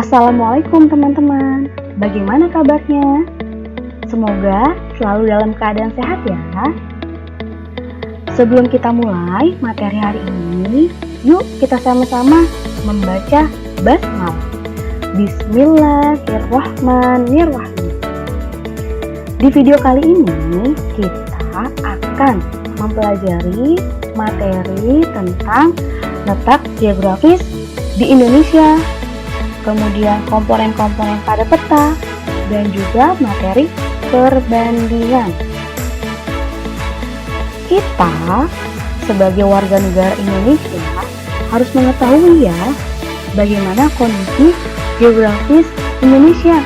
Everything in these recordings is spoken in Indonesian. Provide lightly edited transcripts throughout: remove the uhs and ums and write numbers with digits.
Assalamualaikum teman-teman, bagaimana kabarnya? Semoga selalu dalam keadaan sehat ya. Sebelum kita mulai materi hari ini, yuk kita sama-sama membaca basmalah. Bismillahirrahmanirrahim. Di video kali ini kita akan mempelajari materi tentang letak geografis di Indonesia, kemudian komponen-komponen pada peta, dan juga materi perbandingan. Kita sebagai warga negara Indonesia harus mengetahui ya bagaimana kondisi geografis Indonesia.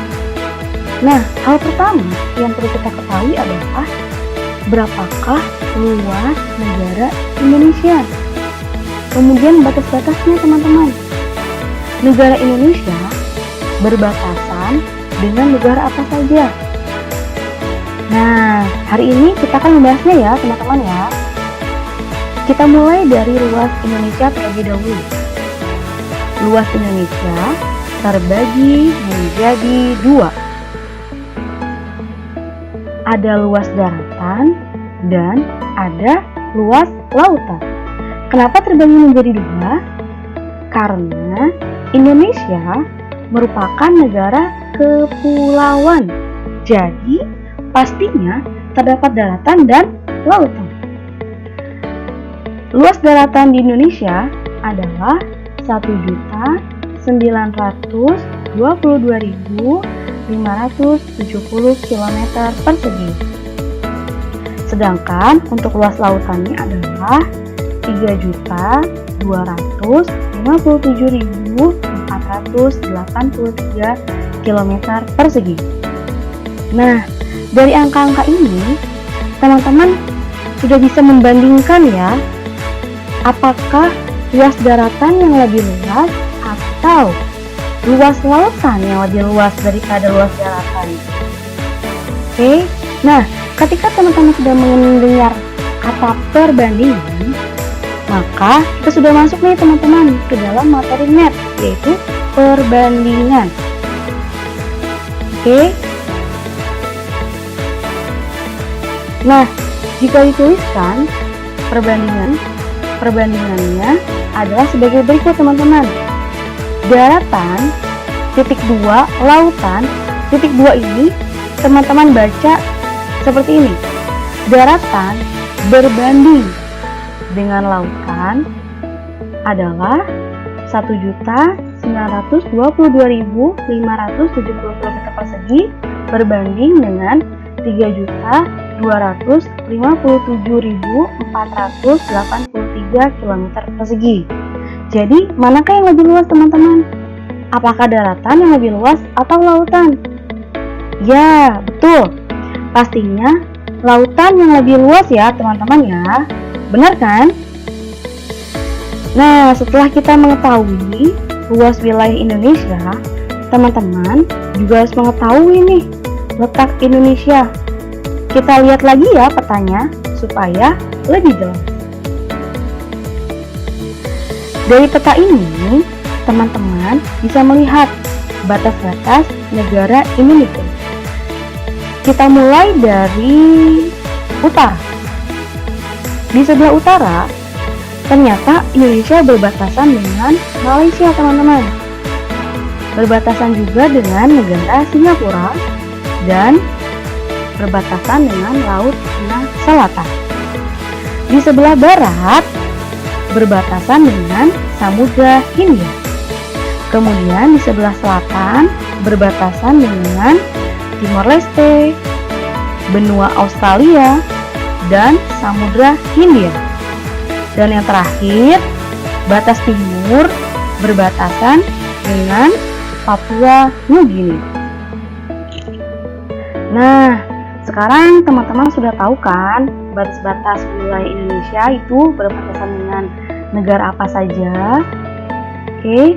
Nah, hal pertama yang perlu kita ketahui adalah berapakah luas negara Indonesia. Kemudian batas-batasnya teman-teman. Negara Indonesia berbatasan dengan negara apa saja? Nah, hari ini kita akan membahasnya ya teman-teman ya. Kita mulai dari luas Indonesia terlebih dahulu. Luas Indonesia terbagi menjadi dua. Ada luas daratan dan ada luas lautan. Kenapa terbagi menjadi dua? Karena Indonesia merupakan negara kepulauan. Jadi, pastinya terdapat daratan dan lautan. Luas daratan di Indonesia adalah 1.922.570 km persegi. Sedangkan untuk luas lautannya adalah 3.257.483 km persegi. Nah, dari angka-angka ini, teman-teman sudah bisa membandingkan ya, apakah luas daratan yang lebih luas atau luas lautan yang lebih luas daripada luas daratan. Oke, nah ketika teman-teman sudah mendengar kata perbandingan, maka kita sudah masuk nih teman-teman ke dalam materi net, yaitu perbandingan. Oke. Nah, jika dituliskan perbandingannya adalah sebagai berikut teman-teman. Daratan, titik 2, lautan, titik 2 ini teman-teman baca seperti ini. Daratan berbanding dengan lautan adalah 1.922.570 km persegi berbanding dengan 3.257.483 km persegi. Jadi, manakah yang lebih luas teman-teman? Apakah daratan yang lebih luas atau lautan? Ya, betul. Pastinya lautan yang lebih luas ya teman-teman ya. Benar kan? Nah, setelah kita mengetahui luas wilayah Indonesia, teman-teman juga harus mengetahui nih letak Indonesia. Kita lihat lagi ya petanya supaya lebih jelas. Dari peta ini, teman-teman bisa melihat batas-batas negara Indonesia. Kita mulai dari utara. Di sebelah utara, ternyata Indonesia berbatasan dengan Malaysia, teman-teman. Berbatasan juga dengan negara Singapura dan berbatasan dengan Laut Cina Selatan. Di sebelah barat, berbatasan dengan Samudra Hindia. Kemudian di sebelah selatan, berbatasan dengan Timor Leste, benua Australia, dan Samudra Hindia. Dan yang terakhir, batas timur berbatasan dengan Papua Nugini. Nah, sekarang teman-teman sudah tahu kan batas-batas wilayah Indonesia itu berbatasan dengan negara apa saja? Oke.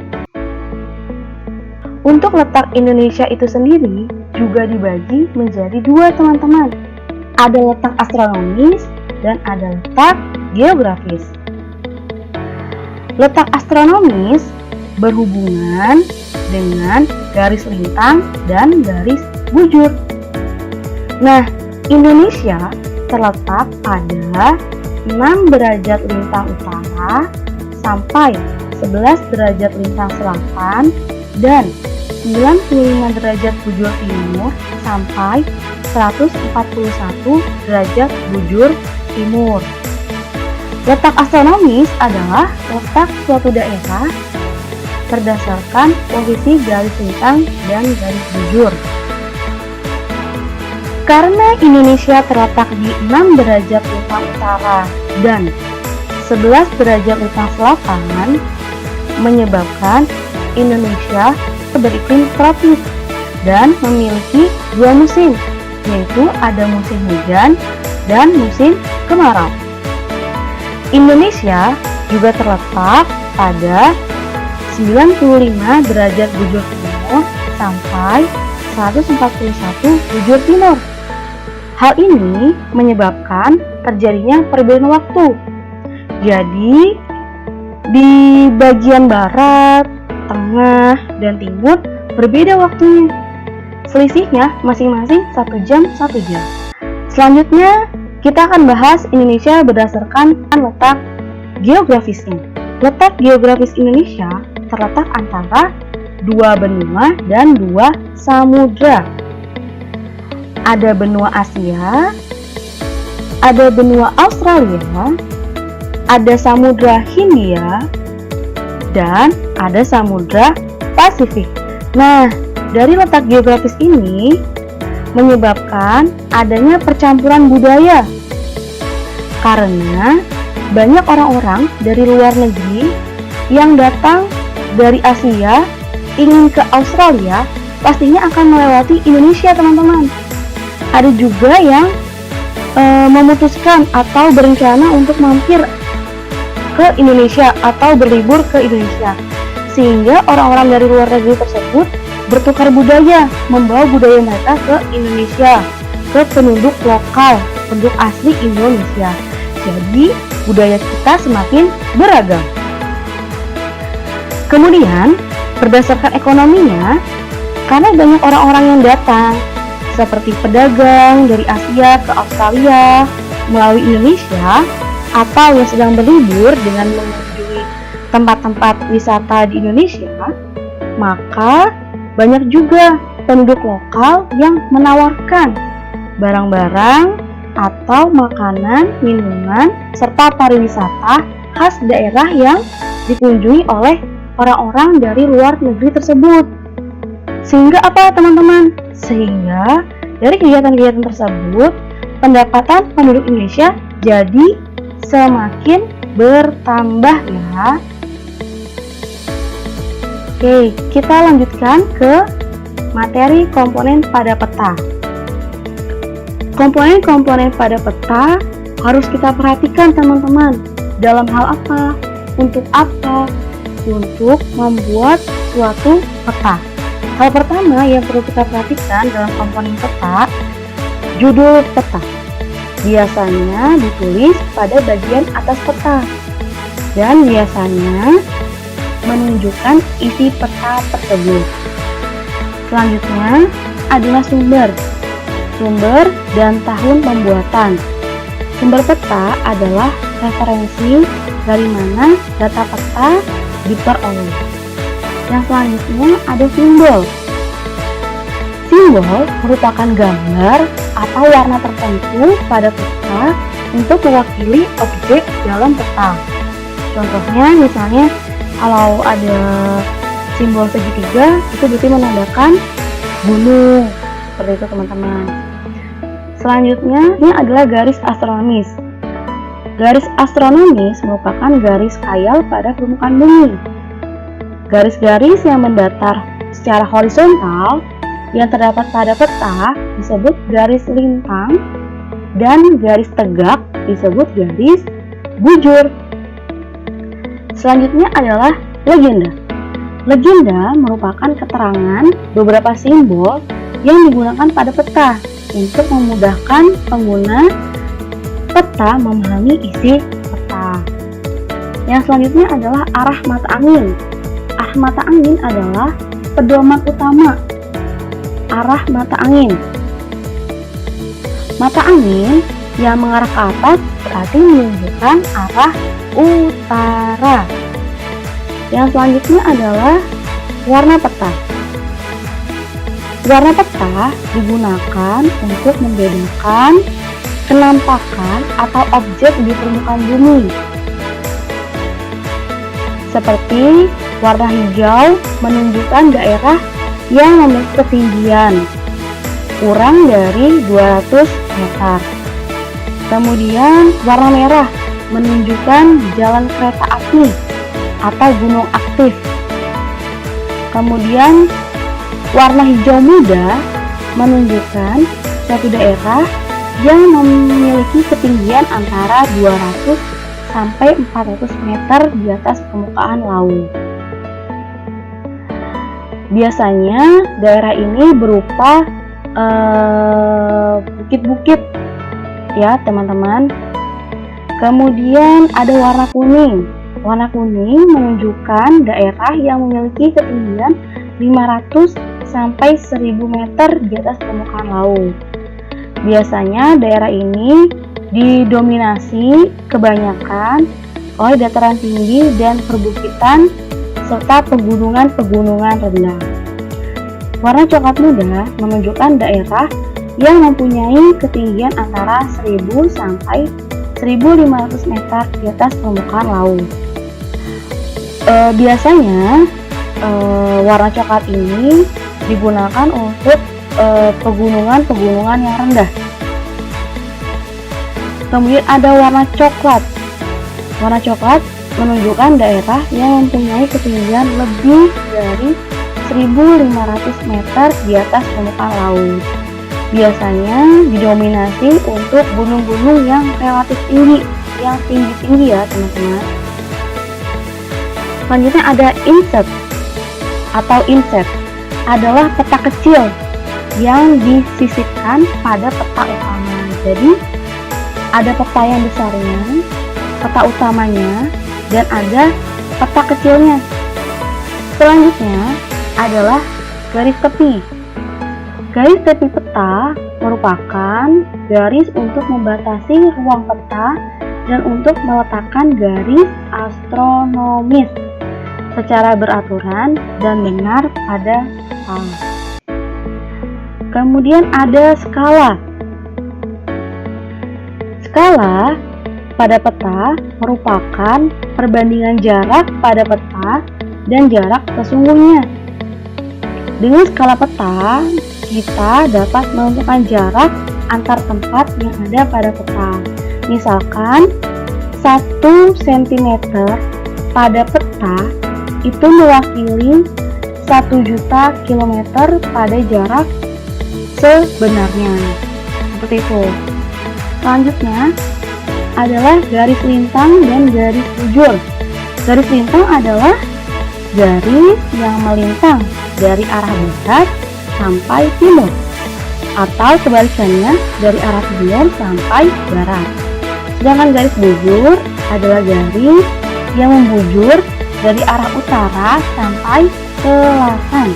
Untuk letak Indonesia itu sendiri juga dibagi menjadi dua teman-teman. Ada letak astronomis dan ada letak geografis. Letak astronomis berhubungan dengan garis lintang dan garis bujur. Nah, Indonesia terletak pada 6 derajat lintang utara sampai 11 derajat lintang selatan dan 95 derajat bujur timur sampai 141 derajat bujur timur. Letak astronomis adalah letak suatu daerah berdasarkan posisi garis lintang dan garis bujur. Karena Indonesia terletak di 6 derajat lintang utara dan 11 derajat lintang selatan, menyebabkan Indonesia beriklim tropis dan memiliki 2 musim, yaitu ada musim hujan dan musim kemarau. Indonesia juga terletak pada 95 derajat bujur timur sampai 141 bujur timur. Hal ini menyebabkan terjadinya perbedaan waktu. Jadi, di bagian barat, tengah, dan timur berbeda waktunya. Selisihnya masing-masing 1 jam 1 jam. Selanjutnya, kita akan bahas Indonesia berdasarkan letak geografisnya. Letak geografis Indonesia terletak antara 2 benua dan 2 samudra. Ada benua Asia, ada benua Australia, ada samudra Hindia, dan ada samudra Pasifik. Nah, dari letak geografis ini menyebabkan adanya percampuran budaya karena banyak orang-orang dari luar negeri yang datang dari Asia ingin ke Australia, pastinya akan melewati Indonesia, teman-teman. Ada juga yang memutuskan atau berencana untuk mampir ke Indonesia atau berlibur ke Indonesia, sehingga orang-orang dari luar negeri tersebut bertukar budaya, membawa budaya mereka ke Indonesia, ke penduduk lokal, penduduk asli Indonesia. Jadi, budaya kita semakin beragam. Kemudian, berdasarkan ekonominya, karena banyak orang-orang yang datang, seperti pedagang dari Asia ke Australia melalui Indonesia, atau yang sedang berlibur dengan mengunjungi tempat-tempat wisata di Indonesia, maka banyak juga penduduk lokal yang menawarkan barang-barang atau makanan, minuman, serta pariwisata khas daerah yang dikunjungi oleh orang-orang dari luar negeri tersebut. Sehingga apa, teman-teman? Sehingga dari kegiatan-kegiatan tersebut, pendapatan penduduk Indonesia jadi semakin bertambah ya. Oke, kita lanjutkan ke materi komponen pada peta. Komponen-komponen pada peta harus kita perhatikan, teman-teman. Dalam hal apa? Untuk apa? Untuk membuat suatu peta. Hal pertama yang perlu kita perhatikan dalam komponen peta, judul peta. Biasanya ditulis pada bagian atas peta dan biasanya menunjukkan isi peta tersebut. Selanjutnya adalah sumber dan tahun pembuatan. Sumber peta adalah referensi dari mana data peta diperoleh. Yang selanjutnya ada simbol. Simbol merupakan gambar atau warna tertentu pada peta untuk mewakili objek dalam peta. Contohnya misalnya kalau ada simbol segitiga, itu berarti menandakan gunung. Seperti itu, teman-teman. Selanjutnya ini adalah garis astronomis. Garis astronomis merupakan garis khayal pada permukaan bumi. Garis-garis yang mendatar secara horizontal yang terdapat pada peta disebut garis lintang dan garis tegak disebut garis bujur. Selanjutnya adalah legenda. Legenda merupakan keterangan beberapa simbol yang digunakan pada peta untuk memudahkan pengguna peta memahami isi peta. Yang selanjutnya adalah arah mata angin. arah mata angin adalah pedoman utama arah mata angin. Mata angin yang mengarah ke atas berarti menunjukkan arah utara. Yang selanjutnya adalah warna peta. Warna peta digunakan untuk membedakan kenampakan atau objek di permukaan bumi. Seperti warna hijau menunjukkan daerah yang memiliki ketinggian kurang dari 200 meter. Kemudian warna merah menunjukkan jalan kereta api atau gunung aktif. Kemudian warna hijau muda menunjukkan suatu daerah yang memiliki ketinggian antara 200 sampai 400 meter di atas permukaan laut. Biasanya daerah ini berupa bukit-bukit ya teman-teman. Kemudian ada warna kuning. Warna kuning menunjukkan daerah yang memiliki ketinggian 500 sampai 1000 meter di atas permukaan laut. Biasanya daerah ini didominasi kebanyakan oleh dataran tinggi dan perbukitan serta pegunungan-pegunungan rendah. Warna coklat muda menunjukkan daerah yang mempunyai ketinggian antara 1000 sampai 1500 meter di atas permukaan laut. Biasanya warna coklat ini digunakan untuk pegunungan-pegunungan yang rendah. Kemudian ada warna coklat. Warna coklat menunjukkan daerah yang mempunyai ketinggian lebih dari 1500 meter di atas permukaan laut. Biasanya didominasi untuk gunung-gunung yang relatif tinggi, yang tinggi-tinggi ya teman-teman. Selanjutnya ada inset atau inset adalah peta kecil yang disisipkan pada peta utama. Jadi ada peta yang besarnya, peta utamanya, dan ada peta kecilnya. Selanjutnya adalah garis tepi. Garis tepi peta merupakan garis untuk membatasi ruang peta dan untuk meletakkan garis astronomis secara beraturan dan benar pada peta. Kemudian ada skala. Skala pada peta merupakan perbandingan jarak pada peta dan jarak sesungguhnya. Dengan skala peta, kita dapat menentukan jarak antar tempat yang ada pada peta. Misalkan 1 cm pada peta itu mewakili 1 juta kilometer pada jarak sebenarnya. Seperti itu. Selanjutnya adalah garis lintang dan garis bujur. Garis lintang adalah garis yang melintang dari arah barat sampai timur, atau kebalikannya dari arah timur sampai barat. Sedangkan garis bujur adalah garis yang membujur dari arah utara sampai selatan,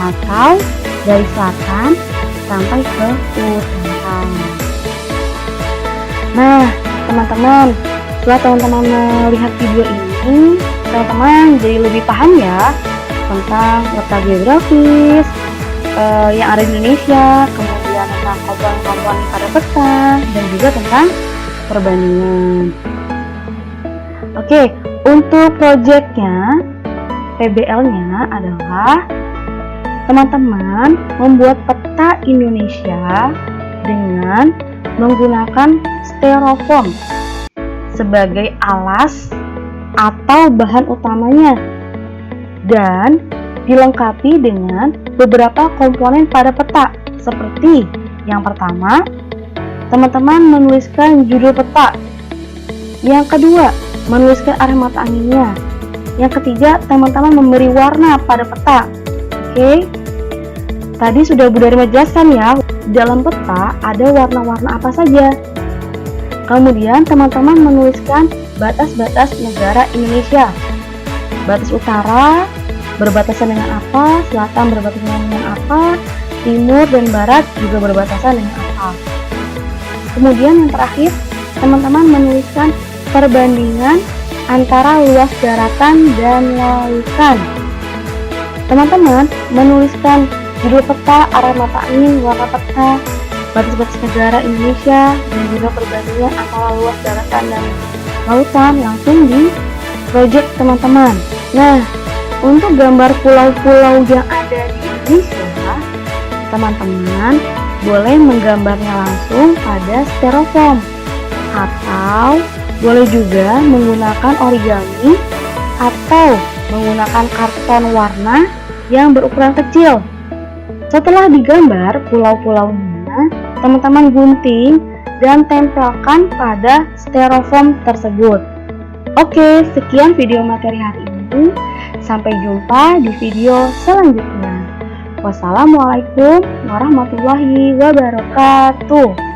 atau dari selatan sampai ke utara. Nah, teman-teman, setelah teman-teman melihat video ini, teman-teman jadi lebih paham ya tentang letak geografis yang ada di Indonesia, kemudian tentang komponen-komponen pada peta, dan juga tentang perbandingan. Oke, untuk proyeknya, PBL-nya adalah teman-teman membuat peta Indonesia dengan menggunakan styrofoam sebagai alas atau bahan utamanya dan dilengkapi dengan beberapa komponen pada peta, seperti yang pertama, teman-teman menuliskan judul peta. Yang kedua, menuliskan arah mata anginnya. Yang ketiga, teman-teman memberi warna pada peta. Oke, tadi sudah Bu Dari menjelaskan ya, di dalam peta ada warna-warna apa saja. Kemudian teman-teman menuliskan batas-batas negara Indonesia. Batas utara, berbatasan dengan apa, selatan berbatasan dengan apa, timur dan barat juga berbatasan dengan apa. Kemudian yang terakhir, teman-teman menuliskan perbandingan antara luas daratan dan lautan. Teman-teman menuliskan judul peta, arah mata angin, warna peta, batas-batas negara Indonesia, dan juga perbandingan antara luas daratan dan lautan langsung di project teman-teman. Nah, untuk gambar pulau-pulau yang ada di Indonesia, teman-teman boleh menggambarnya langsung pada styrofoam atau boleh juga menggunakan origami atau menggunakan karton warna yang berukuran kecil. Setelah digambar pulau-pulaunya, teman-teman gunting dan tempelkan pada styrofoam tersebut. Oke, sekian video materi hari ini. Sampai jumpa di video selanjutnya. Wassalamualaikum warahmatullahi wabarakatuh.